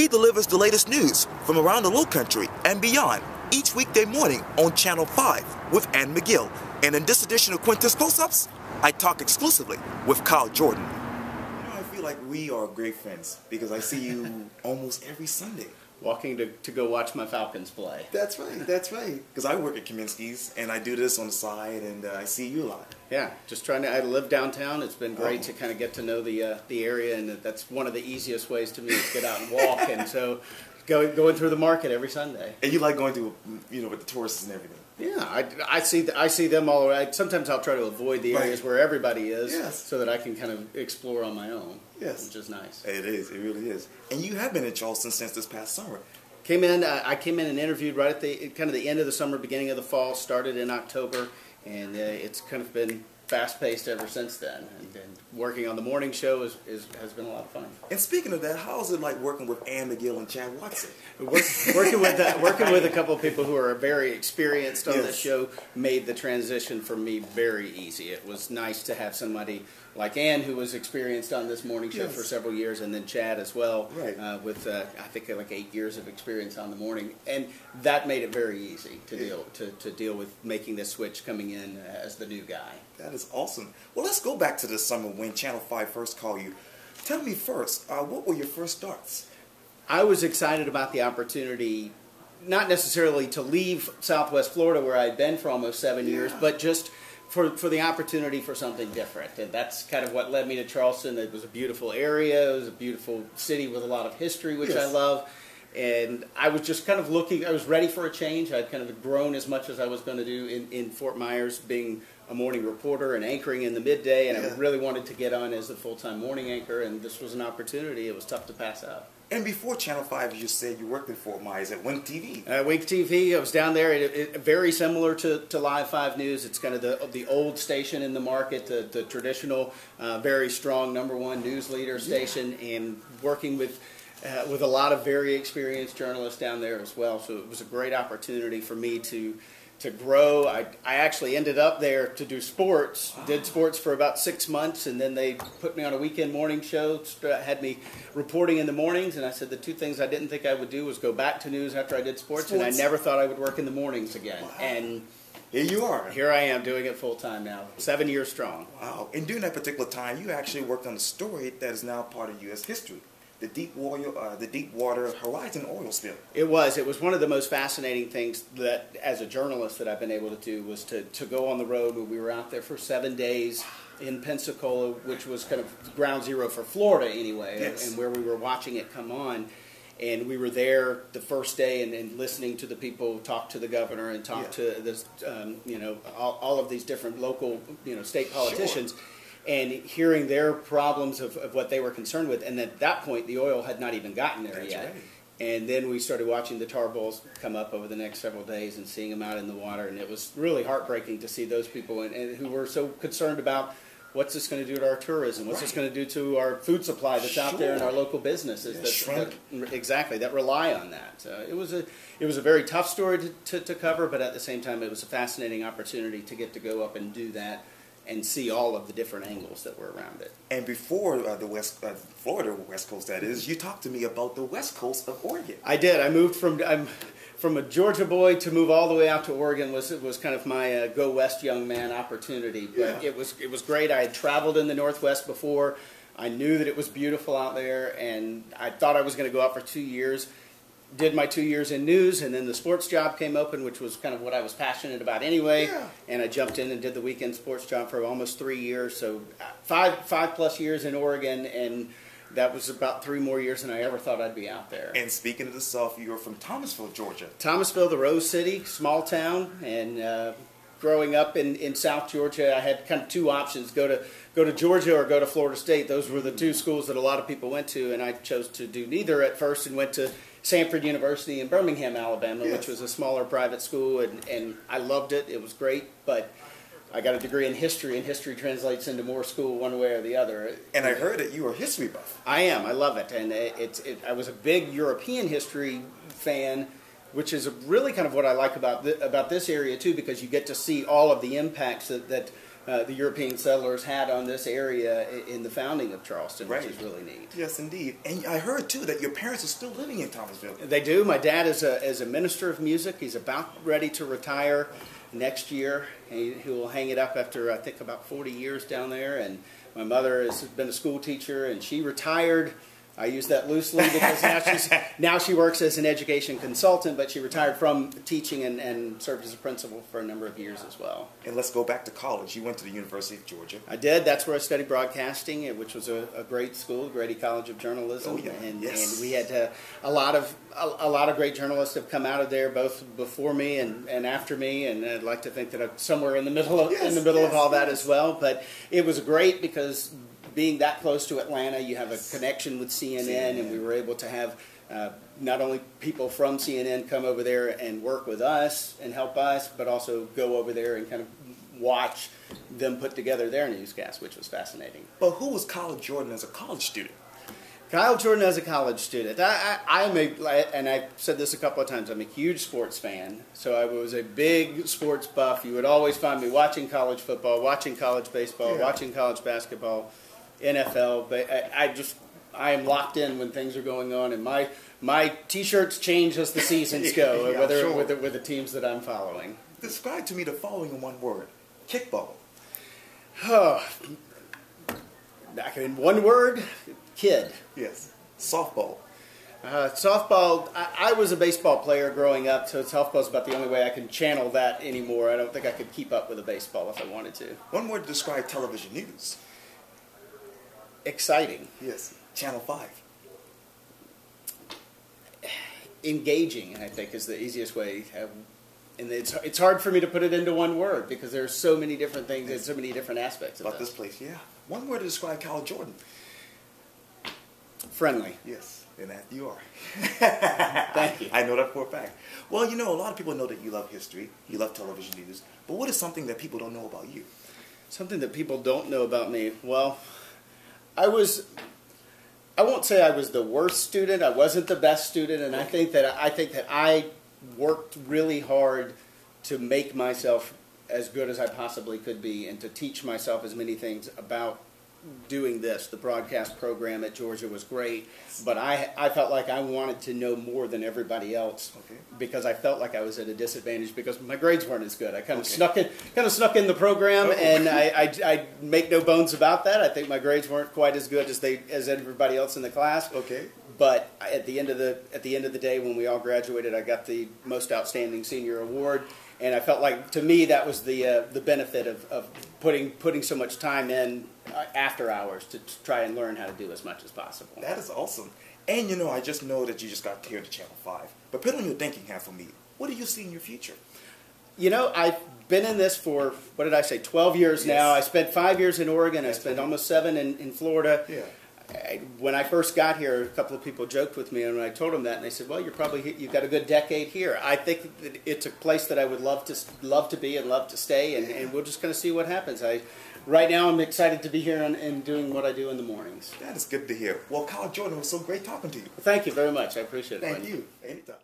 He delivers the latest news from around the Lowcountry and beyond each weekday morning on Channel 5 with Ann McGill. And in this edition of Quintin's Close-Ups, I talk exclusively with Kyle Jordan. You know, I feel like we are great friends because I see you almost every Sunday. Walking to go watch my Falcons play. That's right, that's right. Because I work at Kaminsky's and I do this on the side and I see you a lot. Yeah, just trying to, I live downtown. It's been great to kind of get to know the area, and that's one of the easiest ways to me is get out and walk. And so going through the market every Sunday. And you like going through, you know, with the tourists and everything. Yeah, I see them all around. Sometimes I'll try to avoid the areas where everybody is, so that I can kind of explore on my own. Yes, which is nice. It is. It really is. And you have been in Charleston since this past summer. I came in and interviewed right at the kind of the end of the summer, beginning of the fall. Started in October, and it's kind of been fast-paced ever since then. And working on the morning show has been a lot of fun. And speaking of that, how is it like working with Ann McGill and Chad Watson? Working with a couple of people who are very experienced on this show made the transition for me very easy. It was nice to have somebody like Ann, who was experienced on this morning show for several years, and then Chad as well, with I think like 8 years of experience on the morning, and that made it very easy to deal with making this switch coming in as the new guy. That is awesome. Well, let's go back to this summer when Channel 5 first called you. Tell me first, what were your first starts? I was excited about the opportunity, not necessarily to leave Southwest Florida where I'd been for almost 7 years, but just for the opportunity for something different. And that's kind of what led me to Charleston. It was a beautiful area. It was a beautiful city with a lot of history, which I love. And I was just kind of looking, I was ready for a change. I'd kind of grown as much as I was going to do in Fort Myers, being a morning reporter and anchoring in the midday, and I really wanted to get on as a full-time morning anchor, and this was an opportunity. It was tough to pass up. And before Channel 5, you said you worked in Fort Myers at Wink TV. Wink TV, I was down there. Very similar to Live 5 News. It's kind of the old station in the market, the traditional, very strong #1 news leader station, and working with a lot of very experienced journalists down there as well. So it was a great opportunity for me to grow. I actually ended up there to do sports. Did sports for about 6 months, and then they put me on a weekend morning show, had me reporting in the mornings, and I said the two things I didn't think I would do was go back to news after I did sports. And I never thought I would work in the mornings again. Wow. And here you are. Here I am doing it full time now, 7 years strong. Wow. And during that particular time, you actually worked on a story that is now part of U.S. history. The Deepwater Horizon oil spill. It was one of the most fascinating things that, as a journalist, that I've been able to do was to go on the road. We were out there for 7 days in Pensacola, which was kind of ground zero for Florida anyway, and where we were watching it come on. And we were there the first day and listening to the people talk to the governor and talk to this, all of these different local, state politicians. And hearing their problems of what they were concerned with. And at that point, the oil had not even gotten there yet. Right. And then we started watching the tar balls come up over the next several days and seeing them out in the water. And it was really heartbreaking to see those people and who were so concerned about what's this going to do to our tourism? What's this going to do to our food supply that's out there in our local businesses that rely on that? It was a very tough story to cover, but at the same time, it was a fascinating opportunity to get to go up and do that and see all of the different angles that were around it. And before the Florida West Coast, that is, you talked to me about the West Coast of Oregon. I did. I moved from a Georgia boy to move all the way out to Oregon was kind of my go west young man opportunity. But it was great. I had traveled in the Northwest before. I knew that it was beautiful out there, and I thought I was going to go out for 2 years. Did my 2 years in news, and then the sports job came open, which was kind of what I was passionate about anyway. And I jumped in and did the weekend sports job for almost 3 years, so five plus years in Oregon, and that was about 3 more years than I ever thought I'd be out there. And speaking of the South, you were from Thomasville, Georgia. Thomasville, the Rose City, small town, and growing up in South Georgia, I had kind of 2 options: go to Georgia or go to Florida State. Those were the 2 schools that a lot of people went to, and I chose to do neither at first and went to Sanford University in Birmingham, Alabama, which was a smaller private school, and I loved it. It was great, but I got a degree in history, and history translates into more school one way or the other. And I heard that you were a history buff. I am. I love it, and I was a big European history fan, which is really kind of what I like about this area too, because you get to see all of the impacts that the European settlers had on this area in the founding of Charleston, Right. which is really neat. Yes, indeed. And I heard, too, that your parents are still living in Thomasville. They do. My dad is a minister of music. He's about ready to retire next year. He will hang it up after, I think, about 40 years down there. And my mother has been a school teacher, and she retired. I use that loosely because now she works as an education consultant, but she retired from teaching and served as a principal for a number of years as well. And let's go back to college. You went to the University of Georgia. I did. That's where I studied broadcasting, which was a great school, Grady College of Journalism. Oh, yeah. And Yes. we had a lot of great journalists have come out of there, both before me and after me. And I'd like to think that I'm somewhere in the middle of all that as well. But it was great because being that close to Atlanta, you have a connection with CNN, and we were able to have not only people from CNN come over there and work with us and help us, but also go over there and kind of watch them put together their newscast, which was fascinating. But who was Kyle Jordan as a college student? Kyle Jordan as a college student. And I've said this a couple of times, I'm a huge sports fan, so I was a big sports buff. You would always find me watching college football, watching college baseball, watching college basketball, NFL, but I am locked in when things are going on, and my T-shirts change as the seasons go, whether with the teams that I'm following. Describe to me the following in one word: kickball. Oh, in one word, kid. Yes. Softball. Softball. I was a baseball player growing up, so softball's about the only way I can channel that anymore. I don't think I could keep up with a baseball if I wanted to. One word to describe television news. Exciting. Yes. Channel 5. Engaging, I think, is the easiest way. And it's hard for me to put it into one word because there's so many different things and so many different aspects About this place, yeah. One word to describe Kyle Jordan. Friendly. Yes, and that you are. Thank you. I know that for a fact. Well, you know, a lot of people know that you love history, you love television news, but what is something that people don't know about you? Something that people don't know about me? Well, I won't say I was the worst student. I wasn't the best student, and I think that I worked really hard to make myself as good as I possibly could be, and to teach myself as many things about doing this. The broadcast program at Georgia was great, but I felt like I wanted to know more than everybody else because I felt like I was at a disadvantage because my grades weren't as good. I kind of snuck in the program, and I make no bones about that. I think my grades weren't quite as good as everybody else in the class. Okay. But at the end of the day, when we all graduated, I got the most outstanding senior award. And I felt like, to me, that was the benefit of putting so much time in after hours to try and learn how to do as much as possible. That is awesome. And, you know, I just know that you just got here to Channel 5. But put on your thinking hat for me. What do you see in your future? You know, I've been in this for, 12 years now. I spent 5 years in Oregon. I spent almost 7 in Florida. Yeah. When I first got here, a couple of people joked with me, and when I told them that, and they said, "Well, you've got a good decade here." I think that it's a place that I would love to be and love to stay, and we're just going to see what happens. Right now, I'm excited to be here and doing what I do in the mornings. That is good to hear. Well, Kyle Jordan, it was so great talking to you. Thank you very much. I appreciate it. Thank you. Anytime.